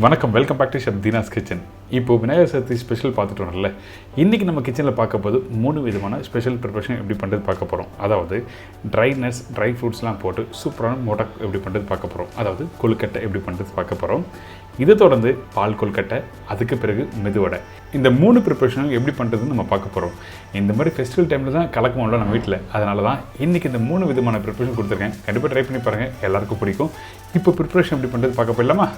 வணக்கம், welcome back to chef Deena's kitchen. இப்போ Vinayagar Chaturthi special பார்த்துட்டு வரோம்ல. இன்றைக்கி நம்ம கிச்சனில் பார்க்க போது 3 விதமான ஸ்பெஷல் ப்ரிப்பரேஷன் எப்படி பண்ணுறது பார்க்க போகிறோம். அதாவது ட்ரை நட்ஸ், ட்ரை ஃப்ரூட்ஸ்லாம் போட்டு சூப்பரான மோடக் எப்படி பண்ணுறது பார்க்க போகிறோம். அதாவது கொழுக்கட்டை எப்படி பண்ணுறது பார்க்க போகிறோம். இதை தொடர்ந்து பால் கொழுக்கட்டை, அதுக்கு பிறகு மெது வடை. இந்த 3 ப்ரிப்பரேஷனும் எப்படி பண்ணுறதுன்னு நம்ம பார்க்க போகிறோம். இந்த மாதிரி ஃபெஸ்டிவல் டைமில் தான் கலக்கணும்ல நம்ம வீட்டில். அதனால தான் இன்றைக்கி இந்த 3 விதமான ப்ரிப்பரேஷன் கொடுத்துருக்கேன். கண்டிப்பாக ட்ரை பண்ணி பாருங்கள், எல்லாருக்கும் பிடிக்கும். இப்போ ப்ரிப்பரேஷன் எப்படி பண்ணுறது பார்க்க போயிடலாமா?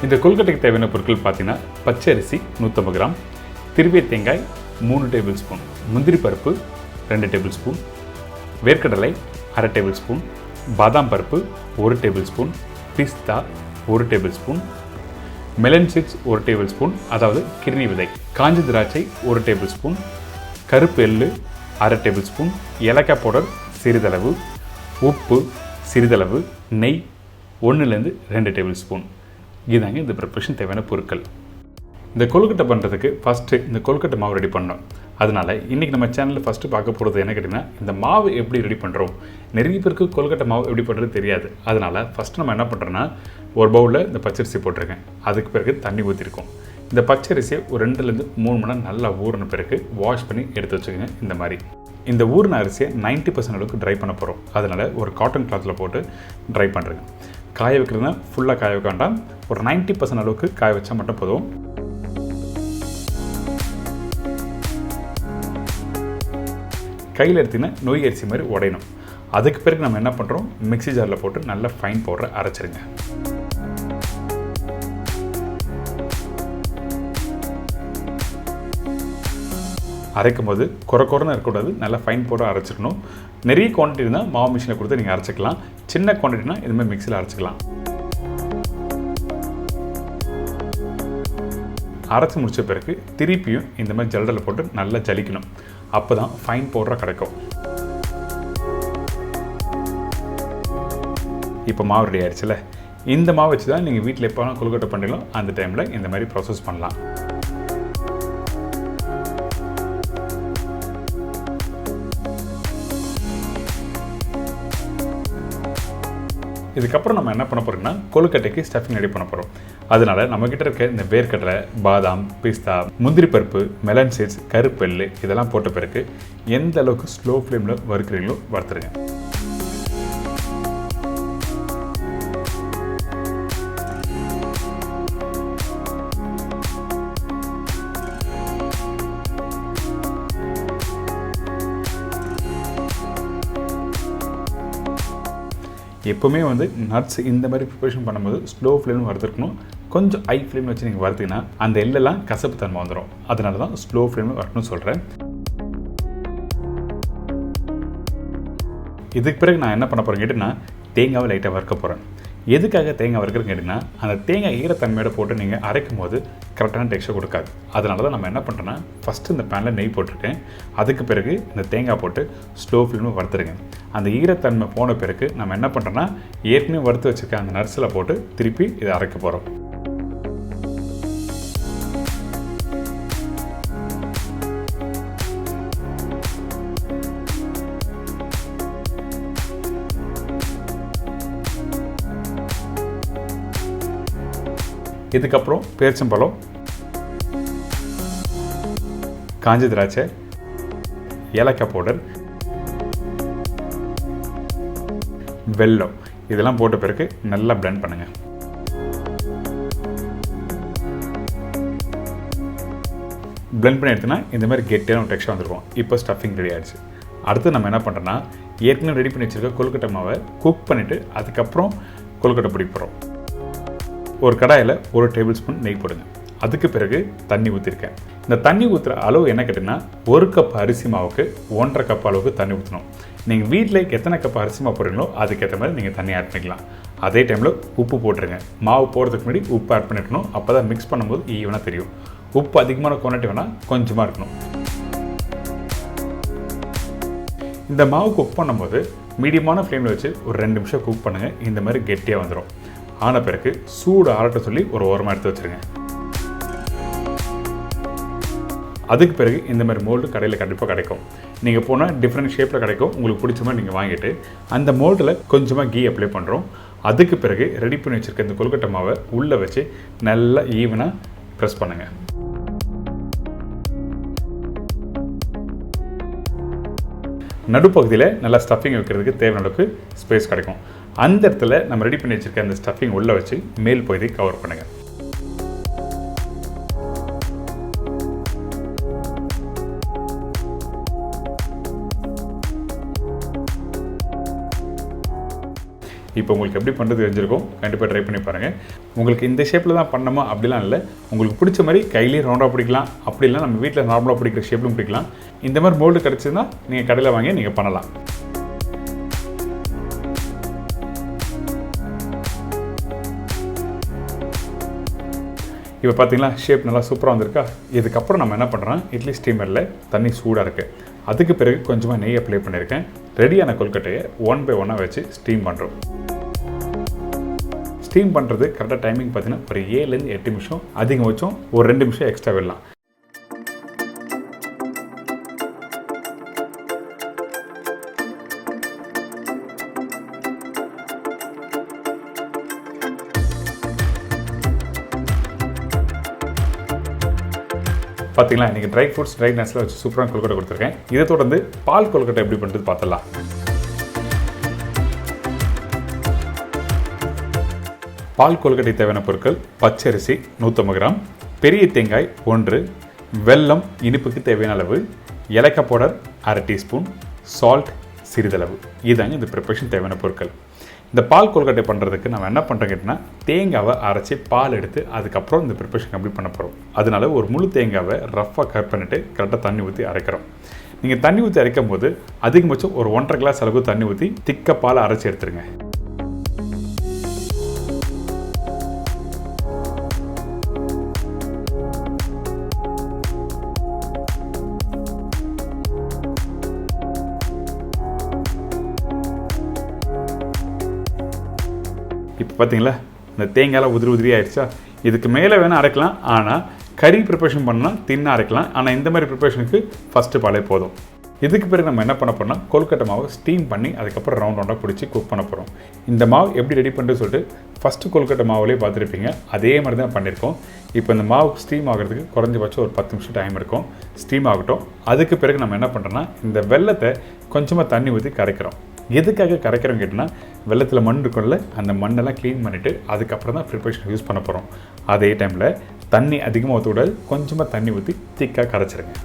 இந்த கொழுக்கட்டைக்கு தேவையான பொருட்கள் பார்த்தீங்கன்னா பச்சை அரிசி 150 கிராம், திருவிய தேங்காய் 3 டேபிள் ஸ்பூன், முந்திரி பருப்பு 2 டேபிள் ஸ்பூன், வேர்க்கடலை 1/2 டேபிள் ஸ்பூன், பாதாம் பருப்பு 1 டேபிள் ஸ்பூன், பிஸ்தா 1 tablespoon, melon seeds 1 tablespoon, அதாவது கிர்னி விதை, காஞ்ச திராட்சை 1 டேபிள் ஸ்பூன், கருப்பு எள்ளு 1/2 டேபிள் ஸ்பூன், ஏலக்காய் பவுடர் சிறிதளவு, உப்பு சிறிதளவு, நெய் 1-2 டேபிள் ஸ்பூன். இதுதாங்க இந்த ப்ரிப்பரேஷன் தேவையான பொருட்கள். இந்த கொழுக்கட்டை பண்ணுறதுக்கு ஃபஸ்ட்டு இந்த கொழுக்கட்டை மாவு ரெடி பண்ணோம். அதனால் இன்றைக்கி நம்ம சேனலில் ஃபஸ்ட்டு பார்க்க போகிறது என்ன கேட்டிங்கன்னா, இந்த மாவு எப்படி ரெடி பண்ணுறோம். நிறைய பேருக்கு கொழுக்கட்டை மாவு எப்படி பண்ணுறது தெரியாது. அதனால் ஃபஸ்ட்டு நம்ம என்ன பண்ணுறோன்னா, ஒரு பவுலில் இந்த பச்சரிசி போட்டிருக்கேன். அதுக்கு பிறகு தண்ணி ஊற்றிருக்கோம். இந்த பச்சரிசியை ஒரு 2-3 மணி நேரம் நல்லா ஊறின பிறகு வாஷ் பண்ணி எடுத்து வச்சுக்கோங்க. இந்த மாதிரி இந்த ஊறின அரிசியை 90% அளவுக்கு ட்ரை பண்ண போகிறோம். அதனால் ஒரு காட்டன் கிளாத்தில் போட்டு ட்ரை பண்ணுறேங்க. காய வைக்கிறதுனா ஃபுல்லாக காய வைக்க வேண்டாம், ஒரு 90% அளவுக்கு காய வச்சா மட்டும் போதும். கையில் எடுத்திங்கன்னா நொய் அரிசி மாதிரி உடையணும். அதுக்கு பிறகு நம்ம என்ன பண்ணுறோம், மிக்ஸி ஜாரில் போட்டு நல்லா ஃபைன் பவுடரை அரைச்சிருங்க. அரைக்கும் போது குறைன்னு இருக்கக்கூடாது, நல்லா ஃபைன் பவுடர் அரைச்சிக்கணும். நிறைய குவான்டிட்டி இருந்தால் மாவு மிஷினில் கொடுத்து நீங்கள் அரைச்சிக்கலாம். சின்ன குவான்டிட்டினா இதுமாதிரி மிக்ஸியில் அரைச்சிக்கலாம். அரைச்சி முடித்த பிறகு திருப்பியும் இந்த மாதிரி ஜல்லடில் போட்டு நல்லா ஜலிக்கணும். அப்போ தான் ஃபைன் பவுடராக கிடைக்கும். இப்போ மாவு ரெடி ஆயிடுச்சுல. இந்த மாவு வச்சு தான் நீங்கள் வீட்டில் எப்போ கொழுக்கட்டை பண்ணிடலாம். அந்த டைமில் இந்த மாதிரி ப்ராசஸ் பண்ணலாம். இதுக்கப்புறம் நம்ம என்ன பண்ண போகிறோம்னா, கொழுக்கட்டைக்கு ஸ்டஃபிங் ரெடி பண்ண போகிறோம். அதனால் நம்மக்கிட்ட இருக்க இந்த வேர்க்கடலை, பாதாம், பிஸ்தா, முந்திரி பருப்பு, மெலன் சீட்ஸ், கருப்பு எள்ளு இதெல்லாம் போட்ட பிறகு எந்த அளவுக்கு ஸ்லோ ஃப்ளேமில் வறுக்கிறீங்களோ வறுத்துருங்க. எப்போவுமே நட்ஸ் இந்த மாதிரி ப்ரிப்பரேஷன் பண்ணும்போது ஸ்லோ ஃப்ளேமில் வறுத்துருக்கணும். கொஞ்சம் ஹை ஃப்ளேமில் வச்சு நீங்கள் வறுத்தீங்கன்னா அந்த எள்ளெல்லாம் கசப்பு தன்மை வந்துடும். அதனால தான் ஸ்லோ ஃப்ளேமில் வறுக்கணும்னு சொல்கிறேன். இதுக்கு பிறகு நான் என்ன பண்ண போகிறேன் கேட்டிங்கன்னா, தேங்காவை லைட்டாக வறுக்க போகிறேன். எதுக்காக தேங்காய் வறுக்கிறேன்னு கேட்டிங்கன்னா, அந்த தேங்காய் ஈரத்தன்மையோட போட்டு நீங்கள் அரைக்கும் போது கரெக்டான டெக்ஸ்சர் கொடுக்காது. அதனால தான் நம்ம என்ன பண்ணுறோன்னா, ஃபஸ்ட்டு இந்த பேனில் நெய் போட்டுருக்கேன். அதுக்கு பிறகு இந்த தேங்காய் போட்டு ஸ்லோ ஃப்ளேமில் வறுத்துருங்க. அந்த ஈரத்தன்மை போன பிறகு நம்ம என்ன பண்ணுறோன்னா, ஏற்கனவே வறுத்து வச்சுருக்க அந்த நட்ஸில் போட்டு திருப்பி இதை அரைக்க போகிறோம். இதுக்கப்புறம் பேரிச்சம்பழம், காஞ்ச திராட்சை, ஏலக்காய் பவுடர், வெல்லம் இதெல்லாம் போட்ட பிறகு நல்லா பிளெண்ட் பண்ணுங்கள். பிளெண்ட் பண்ணி எடுத்தோன்னா இந்த மாதிரி கெட்டியான டெக்ஸ்சர் வந்துருக்கும். இப்போ ஸ்டஃபிங் ரெடி ஆகிடுச்சு. அடுத்து நம்ம என்ன பண்ணுறோன்னா, ஏற்கனவே ரெடி பண்ணி வச்சுருக்க கொழுக்கட்டை மாவை குக் பண்ணிவிட்டு அதுக்கப்புறம் கொழுக்கட்டை பிடிக்க போகிறோம். ஒரு கடாயில் 1 டேபிள் ஸ்பூன் நெய் போடுங்க. அதுக்கு பிறகு தண்ணி ஊற்றிருக்கேன். இந்த தண்ணி ஊற்றுற அளவு என்ன கேட்டிங்கன்னா, 1 கப் அரிசி மாவுக்கு 1.5 கப் அளவுக்கு தண்ணி ஊற்றணும். நீங்கள் வீட்டில் எத்தனை கப் அரிசி மாவு போடுறீங்களோ அதுக்கேற்ற மாதிரி நீங்கள் தண்ணி ஆட் பண்ணிக்கலாம். அதே டைமில் உப்பு போட்டுருங்க. மாவு போடுறதுக்கு முன்னாடி உப்பு ஆட் பண்ணிக்கணும். அப்போ தான் மிக்ஸ் பண்ணும்போது ஈவனாக தெரியும். உப்பு அதிகமான குவான்டிட்டி வேணால் கொஞ்சமாக இருக்கணும். இந்த மாவு குக் பண்ணும்போது மீடியமான ஃப்ளேமில் வச்சு ஒரு 2 நிமிஷம் குக் பண்ணுங்கள். இந்த மாதிரி கெட்டியாக வந்துடும். ஆன பிறகு சூடு ஆறட்ட சொல்லி ஒரு ஓரமாக எடுத்து வச்சுருங்க. அதுக்கு பிறகு இந்த மாதிரி மோல்டு கடையில் கண்டிப்பாக கிடைக்கும். நீங்கள் போனால் டிஃப்ரெண்ட் ஷேப்பில் கிடைக்கும். உங்களுக்கு பிடிச்ச மாதிரி நீங்கள் வாங்கிட்டு அந்த மோல்டில் கொஞ்சமாக கீ அப்ளை பண்ணுறோம். அதுக்கு பிறகு ரெடி பண்ணி வச்சுருக்க இந்த கொழுக்கட்டை மாவை உள்ளே வச்சு நல்லா ஈவனாக ப்ரெஸ் பண்ணுங்கள். நடுப்பகுதியில் நல்லா ஸ்டஃபிங் வைக்கிறதுக்கு தேவையான அளவுக்கு ஸ்பேஸ் கிடைக்கும். அந்த இடத்துல நம்ம ரெடி பண்ணி வச்சுருக்க அந்த ஸ்டஃபிங் உள்ளே வச்சு மேல் பகுதி கவர் பண்ணுங்கள். இப்போ உங்களுக்கு எப்படி பண்ணுறது தெரிஞ்சிருக்கும். கண்டிப்பாக ட்ரை பண்ணி பாருங்கள். உங்களுக்கு இந்த ஷேப்பில் தான் பண்ணணுமா அப்படிலாம் இல்லை. உங்களுக்கு பிடிச்ச மாதிரி கையிலேயே ரவுண்டாக பிடிக்கலாம். அப்படி இல்லை நம்ம வீட்டில் நார்மலாக பிடிக்கிற ஷேப்லும் பிடிக்கலாம். இந்த மாதிரி மோல்டு கிடச்சிதுன்னா நீங்கள் கடையில் வாங்கி நீங்கள் பண்ணலாம். இப்போ பார்த்தீங்களா ஷேப் நல்லா சூப்பராக வந்திருக்கா. இதுக்கப்புறம் நம்ம என்ன பண்ணுறோம், இட்லி ஸ்டீமரில் தண்ணி சூடாக இருக்குது. அதுக்கு பிறகு கொஞ்சமாக நெய் அப்ளை பண்ணியிருக்கேன். ரெடியான கொழுக்கட்டையை 1 by 1 வச்சு ஸ்டீம் பண்ணுறோம். ஸ்டீம் பண்ணுறது கரெக்டாக டைமிங் பார்த்தீங்கன்னா ஒரு 7லேருந்து 8 நிமிஷம், அதிகபட்சம் ஒரு 2 நிமிஷம் எக்ஸ்ட்ரா விடலாம். பார்த்தீங்களா இன்றைக்கி ட்ரை ஃப்ரூட்ஸ் ட்ரை நட்ஸில் வச்சு சூப்பரான கொழுக்கட்டை கொடுத்துருக்கேன். இதை தொடர்ந்து பால் கொழுக்கட்டை எப்படி பண்ணுறது பார்த்துடலாம். பால் கொழுக்கட்டை தேவையான பொருட்கள்: பச்சரிசி 150 கிராம், பெரிய தேங்காய் 1, வெல்லம் இனிப்புக்கு தேவையான அளவு, ஏலக்காய் பவுடர் 1/2 டீஸ்பூன், சால்ட் சிறிதளவு. இதுதாங்க இந்த ப்ரிப்பரேஷன் தேவையான பொருட்கள். இந்த பால் கொழுக்கட்டை பண்ணுறதுக்கு நம்ம என்ன பண்ணுறோம் கேட்டிங்கன்னா, தேங்காவை அரைச்சி பால் எடுத்து அதுக்கப்புறம் இந்த ப்ரிப்பரேஷன் கம்ப்ளீட் பண்ண போகிறோம். அதனால ஒரு முழு தேங்காவை ரஃப்பாக கட் பண்ணிவிட்டு கரெக்டாக தண்ணி ஊற்றி அரைக்கிறோம். நீங்கள் தண்ணி ஊற்றி அரைக்கும் போது அதிகபட்சம் ஒரு 1.5 கிளாஸ் அளவுக்கு தண்ணி ஊற்றி திக்க பால் அரைச்சி எடுத்துருங்க. இப்போ பார்த்தீங்களா இந்த தேங்காயெலாம் உதிரி ஆகிடுச்சா. இதுக்கு மேலே வேணால் அரைக்கலாம். ஆனால் கறி ப்ரிப்பரேஷன் பண்ணால் தின்னாக அரைக்கலாம். ஆனால் இந்த மாதிரி ப்ரிப்பரேஷனுக்கு ஃபஸ்ட்டு பாலே போதும். இதுக்கு பிறகு நம்ம என்ன பண்ண போகிறோம்னா, கொழுக்கட்டை மாவை ஸ்டீம் பண்ணி அதுக்கப்புறம் ரவுண்டாக பிடிச்சி குக் பண்ண போகிறோம். இந்த மாவு எப்படி ரெடி பண்ணுறது சொல்லிட்டு ஃபஸ்ட்டு கொழுக்கட்டை மாவுலேயே பார்த்துருப்பீங்க. அதே மாதிரி தான் பண்ணியிருக்கோம். இப்போ இந்த மாவு ஸ்டீம் ஆகிறதுக்கு குறைஞ்சபட்சம் ஒரு 10 நிமிஷம் டைம் இருக்கும். ஸ்டீம் ஆகட்டும். அதுக்கு பிறகு நம்ம என்ன பண்ணுறோன்னா, இந்த வெல்லத்தை கொஞ்சமாக தண்ணி ஊற்றி கரைக்கிறோம். எதுக்காக கரைக்கிறோம் கேட்டிங்கன்னா, வெள்ளத்தில் மண் இருக்கும்ல, அந்த மண்ணெல்லாம் க்ளீன் பண்ணிவிட்டு அதுக்கப்புறம் தான் ப்ரிப்பரேஷன் யூஸ் பண்ண போகிறோம். அதே டைமில் தண்ணி அதிகமாக ஊற்றக்கூடாது. கொஞ்சமாக தண்ணி ஊற்றி திக்காக கரைச்சிருங்க.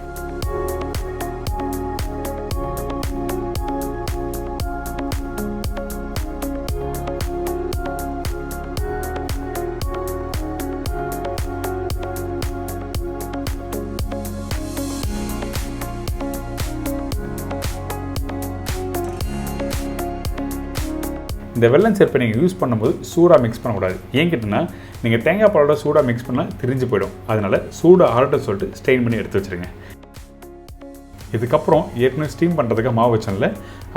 இந்த வெல்லம் சேர்ப்பை நீங்கள் யூஸ் பண்ணும்போது சூடாக மிக்ஸ் பண்ணக்கூடாது. ஏன் கேட்டிங்கன்னா, நீங்கள் தேங்காய் பாலோட சூடாக மிக்ஸ் பண்ணால் திரிஞ்சு போயிடும். அதனால் சூடு ஆறட்ட சொல்லிட்டு ஸ்டெயின் பண்ணி எடுத்து வச்சுருங்க. இதுக்கப்புறம் ஏற்கனவே ஸ்டீம் பண்ணுறதுக்கு மாவு வச்சோம்ல,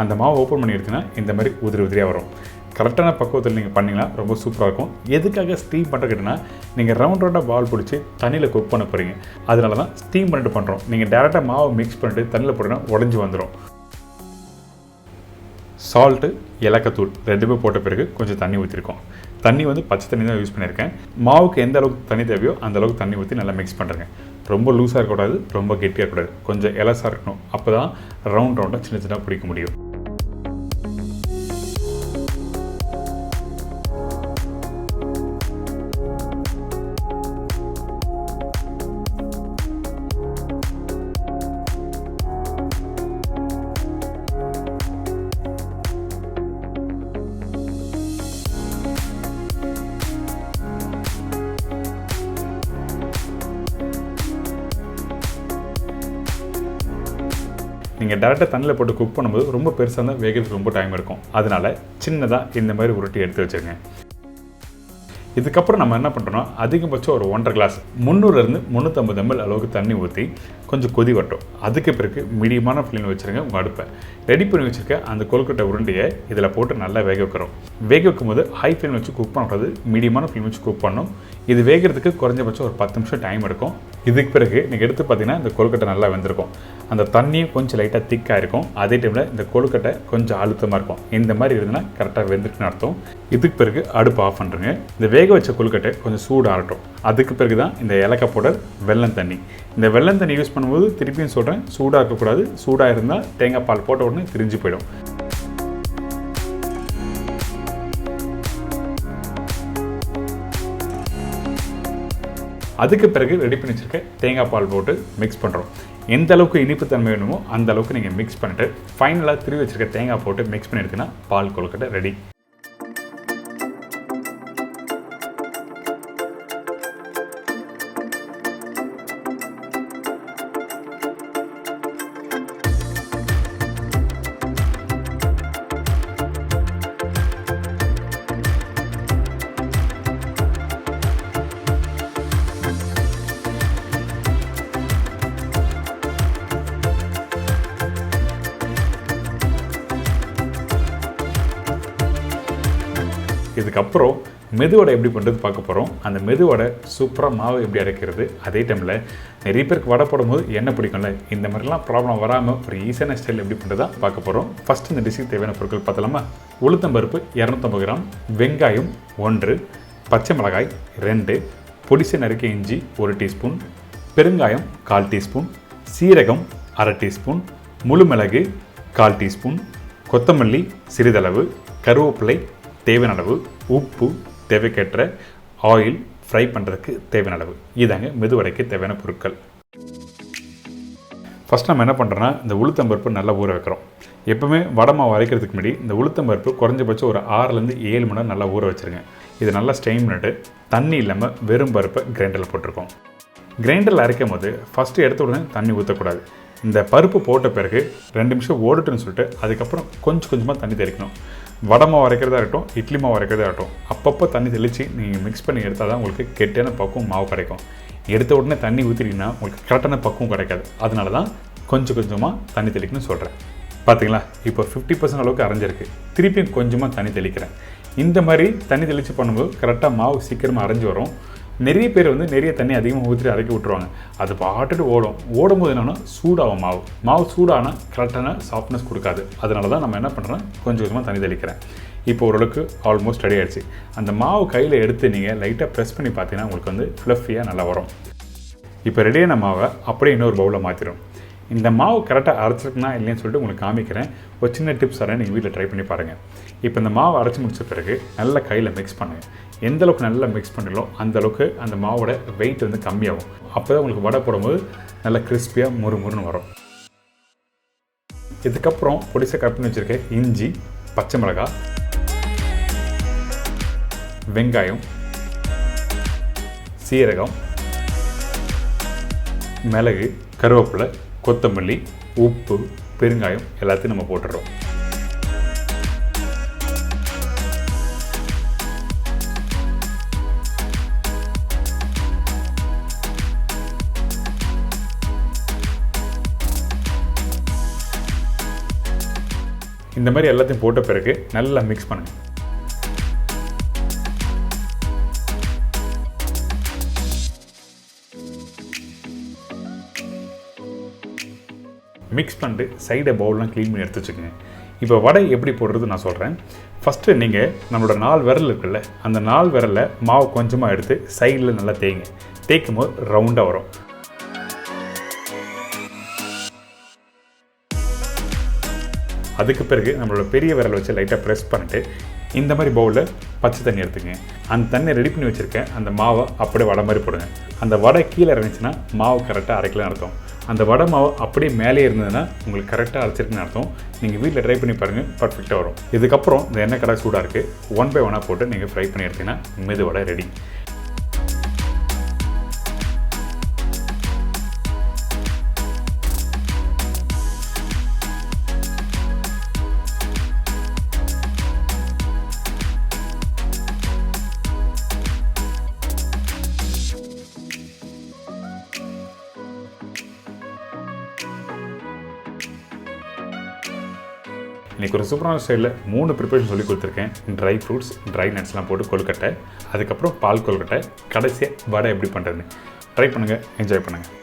அந்த மாவு ஓப்பன் பண்ணி எடுத்திங்கன்னா இந்த மாதிரி உதிரியாக வரும். கரெக்டான பக்குவத்தில் நீங்கள் பண்ணிங்கன்னா ரொம்ப சூப்பராக இருக்கும். எதுக்காக ஸ்டீம் பண்ணுற கேட்டிங்கன்னா, நீங்கள் ரவுண்டாக பால் பிடிச்சி தண்ணியில் குக் பண்ண போகிறீங்க. அதனால தான் ஸ்டீம் பண்ணிட்டு பண்ணுறோம். நீங்கள் டேரெக்டாக மாவை மிக்ஸ் பண்ணிட்டு தண்ணியில் போட்டிங்கன்னா உடஞ்சி வந்துடும். சால்ட்டு, ஏலக்காத்தூள் 2 போட்ட பிறகு கொஞ்சம் தண்ணி ஊற்றிருக்கோம். தண்ணி பச்சை தண்ணி தான் யூஸ் பண்ணியிருக்கேன். மாவுக்கு எந்த அளவுக்கு தண்ணி தேவையோ அந்த அளவுக்கு தண்ணி ஊற்றி நல்லா மிக்ஸ் பண்ணுறேங்க. ரொம்ப லூஸாக இருக்கக்கூடாது, ரொம்ப கெட்டியாக இருக்கக்கூடாது. கொஞ்சம் எலசாக இருக்கணும். அப்போ தான் ரவுண்டாக சின்ன பிடிக்க முடியும். நீங்கள் டேரெக்டாக தண்ணியில் போட்டு குக் பண்ணும்போது ரொம்ப பெருசாக இருந்தால் வேகிறதுக்கு ரொம்ப டைம் எடுக்கும். அதனால் சின்னதாக இந்த மாதிரி உருட்டி எடுத்து வச்சுருங்க. இதுக்கப்புறம் நம்ம என்ன பண்ணுறோம்னா அதிகபட்சம் ஒரு 1.5 கிளாஸ் 300 350 ml அளவுக்கு தண்ணி ஊற்றி கொஞ்சம் கொதி வரட்டும். அதுக்கு பிறகு மீடியமான ஃப்ளேமில் வச்சுருங்க உங்கள் அடுப்பை. ரெடி பண்ணி வச்சுருக்க அந்த கொழுக்கட்டை உருண்டையை இதில் போட்டு நல்லா வேக வைக்கிறோம். வேக வைக்கும் போது ஹை ஃப்ளேம் வச்சு குக் பண்ணுறது, மீடியமான ஃப்ளேம் வச்சு குக் பண்ணணும். இது வேகிறதுக்கு குறைஞ்சபட்சம் ஒரு 10 நிமிஷம் டைம் எடுக்கும். இதுக்கு பிறகு நீங்கள் எடுத்து பார்த்தீங்கன்னா இந்த கொழுக்கட்டை நல்லா வெந்திருக்கும். அந்த தண்ணியும் கொஞ்சம் லைட்டாக திக்காக இருக்கும். அதே டைமில் இந்த கொழுக்கட்டை கொஞ்சம் அழுத்தமாக இருக்கும். இந்த மாதிரி இருந்ததுன்னா கரெக்டாக வெந்துருக்குன்னு அர்த்தம். இதுக்கு பிறகு அடுப்பு ஆஃப் பண்ணுறேங்க. இந்த வேக வச்ச கொழுக்கட்டை கொஞ்சம் சூடு ஆகட்டும். அதுக்கு பிறகு தான் இந்த ஏலக்காய் பவுடர், வெல்லம் தண்ணி. இந்த வெல்லம் தண்ணி யூஸ் பண்ணும்போது திருப்பியும் சொல்கிறேன், சூடாக இருக்கக்கூடாது. சூடாக இருந்தால் தேங்காய் பால் போட்ட உடனே திரிஞ்சு போயிடும். அதுக்கு பிறகு ரெடி பண்ணி வச்சுருக்க தேங்காய் பால் போட்டு மிக்ஸ் பண்ணுறோம். எந்த அளவுக்கு இனிப்பு தன்மை வேணுமோ அந்த அளவுக்கு நீங்கள் மிக்ஸ் பண்ணிவிட்டு ஃபைனலாக திருவி வச்சுருக்க தேங்காய் போட்டு மிக்ஸ் பண்ணி எடுத்தீங்கன்னா பால் கொழுக்கட்டை ரெடி. இதுக்கப்புறம் மெதுவடை எப்படி பண்ணுறது பார்க்க போகிறோம். அந்த மெதுவடை சூப்பராக மாவு எப்படி அரைக்கிறது, அதே டைமில் நிறைய பேருக்கு வடை போடும்போது எண்ணெய் பிடிக்கும்ல, இந்த மாதிரிலாம் ப்ராப்ளம் வராமல் ஒரு ஈஸியான ஸ்டைல் எப்படி பண்ணுறதா பார்க்க போகிறோம். ஃபஸ்ட்டு இந்த டிஷ்ஷுக்கு தேவையான பொருட்கள் பார்த்தலாமா. உளுத்தம்பருப்பு 250 கிராம், வெங்காயம் 1, பச்சை மிளகாய் 2, பொடிசை நறுக்கிய இஞ்சி 1 டீஸ்பூன், பெருங்காயம் 1/4 டீஸ்பூன், சீரகம் 1/2 டீஸ்பூன், முழு மிளகு 1/4 டீஸ்பூன், கொத்தமல்லி சிறிதளவு, கருவேப்பிலை தேவையான அளவு, உப்பு தேவைக்கேற்ற, ஆயில் ஃப்ரை பண்ணுறதுக்கு தேவையான அளவு. இதாங்க மெதுவடைக்கு தேவையான பொருட்கள். ஃபஸ்ட் நம்ம என்ன பண்ணுறோன்னா இந்த உளுத்தம்பருப்பு நல்லா ஊற வைக்கிறோம். எப்போவுமே வடை மாவு அரைக்கிறதுக்கு முன்னாடி இந்த உளுத்தம்பருப்பு குறைஞ்சபட்சம் ஒரு 6லேருந்து 7 மணி நேரம் நல்லா ஊற வச்சுருங்க. இது நல்லா ஸ்ட்ரெயின் பண்ணிட்டு தண்ணி இல்லாமல் வெறும் பருப்பை கிரைண்டரில் போட்டிருக்கோம். கிரைண்டரில் அரைக்கும் போது ஃபஸ்ட்டு எடுத்த உடனே தண்ணி ஊற்றக்கூடாது. இந்த பருப்பு போட்ட பிறகு 2 நிமிஷம் ஓடட்டுன்னு சொல்லிட்டு அதுக்கப்புறம் கொஞ்சம் கொஞ்சமாக தண்ணி தெளிக்கணும். வடை மாவு அரைக்கிறதா இருக்கட்டும், இட்லி மாவு அரைக்கிறதா இருக்கட்டும், அப்பப்போ தண்ணி தெளித்து நீங்கள் மிக்ஸ் பண்ணி எடுத்தால் தான் உங்களுக்கு கெட்டியான பக்குவம் மாவு கிடைக்கும். எடுத்த உடனே தண்ணி ஊற்றிட்டிங்கன்னா உங்களுக்கு கரெக்டான பக்குவம் கிடைக்காது. அதனால தான் கொஞ்சம் கொஞ்சமாக தண்ணி தெளிக்கணும்னு சொல்கிறேன். பார்த்தீங்களா, இப்போ 50% அளவுக்கு அரைஞ்சிருக்கு. திருப்பியும் கொஞ்சமாக தண்ணி தெளிக்கிறேன். இந்த மாதிரி தண்ணி தெளித்து பண்ணும்போது கரெக்டாக மாவு சீக்கிரமாக அரைஞ்சி வரும். நிறைய பேர் நிறைய தண்ணி அதிகமாக ஊற்றி அரைக்கி விட்ருவாங்க. அது பாட்டுட்டு ஓடும்போது என்னென்னா சூடாகும் மாவு சூடானால் கரெக்டான சாஃப்ட்னஸ் கொடுக்காது. அதனால தான் நம்ம என்ன பண்ணுறோம், கொஞ்சம் கொஞ்சமாக தண்ணி தெளிக்கிறேன். இப்போ ஓரளவுக்கு ஆல்மோஸ்ட் ரெடி ஆகிடுச்சு. அந்த மாவு கையில் எடுத்து நீங்கள் லைட்டாக ப்ரெஸ் பண்ணி பார்த்தீங்கன்னா உங்களுக்கு ஃப்ளஃபியாக நல்லா வரும். இப்போ ரெடியான மாவை அப்படியே இன்னொரு பவுலில் மாற்றிடும். இந்த மாவு கரெக்டாக அரைச்சிருக்குனா இல்லைன்னு சொல்லிட்டு உங்களுக்கு காமிக்கிறேன். ஒரு சின்ன டிப்ஸ் தரேன், நீங்கள் வீட்டில் ட்ரை பண்ணி பாருங்கள். இப்போ இந்த மாவை அரைச்சி முடிச்ச பிறகு நல்லா கையில் மிக்ஸ் பண்ணுங்கள். எந்த அளவுக்கு நல்லா மிக்ஸ் பண்ணுறீங்களோ அந்தளவுக்கு அந்த மாவோட வெயிட் கம்மியாகும். அப்போ தான் உங்களுக்கு வடை போடும்போது நல்லா கிறிஸ்பியாக முறுமுறுன்னு வரும். இதுக்கப்புறம் பொடிசை கட் பண்ணி வச்சுருக்க இஞ்சி, பச்சை மிளகாய், வெங்காயம், சீரகம், மிளகு, கருவேப்பிலை, கொத்தமல்லி, உப்பு, பெருங்காயம் எல்லாத்தையும் நம்ம போட்டுடுறோம். இந்த மாதிரி எல்லாத்தையும் போட்ட பிறகு நல்லா மிக்ஸ் பண்ணுங்கள். மிக்ஸ் பண்ணிட்டு சைடை பவுல்லாம் க்ளீன் பண்ணி எடுத்து வச்சுக்கோங்க. இப்போ வடை எப்படி போடுறது நான் சொல்கிறேன். ஃபஸ்ட்டு நீங்கள் நம்மளோட 4 விரல் இருக்குல்ல, அந்த 4 விரலில் மாவு கொஞ்சமாக எடுத்து சைடில் நல்லா தேய்க்கும் போது ரவுண்டாக வரும். அதுக்கு பிறகு நம்மளோட பெரிய விரல் வச்சு லைட்டாக ப்ரெஸ் பண்ணிட்டு இந்த மாதிரி பவுலில் பச்சை தண்ணி எடுத்துங்க. அந்த தண்ணி ரெடி பண்ணி வச்சுருக்கேன் அந்த மாவை அப்படியே வடை மாதிரி போடுங்க. அந்த வடை கீழே இறங்குச்சுன்னா மாவு கரெக்டாக அரைக்கலன்னு அர்த்தம். அந்த வடை மாவு அப்படியே மேலே இருந்ததுன்னா உங்களுக்கு கரெக்டாக அரைச்சிருக்குன்னு அர்த்தம். நீங்கள் வீட்டில் ட்ரை பண்ணி பாருங்கள், பர்ஃபெக்டாக வரும். இதுக்கப்புறம் இந்த எண்ணெய் கடை சூடாக இருக்குது, 1 by 1 போட்டு நீங்கள் ஃப்ரை பண்ணி எடுத்தீங்கன்னா மெது வடை ரெடி. இன்றைக்கி ஒரு சூப்பரான ஸ்டைலில் 3 ப்ரிப்பரேஷன் சொல்லி கொடுத்துருக்கேன். ட்ரை ஃப்ரூட்ஸ், ட்ரை நட்ஸ்லாம் போட்டு கொழுக்கட்டை, அதுக்கப்புறம் பால் கொழுக்கட்டை, கடைசியாக வடை எப்படி பண்ணுறதுன்னு ட்ரை பண்ணுங்கள், என்ஜாய் பண்ணுங்கள்.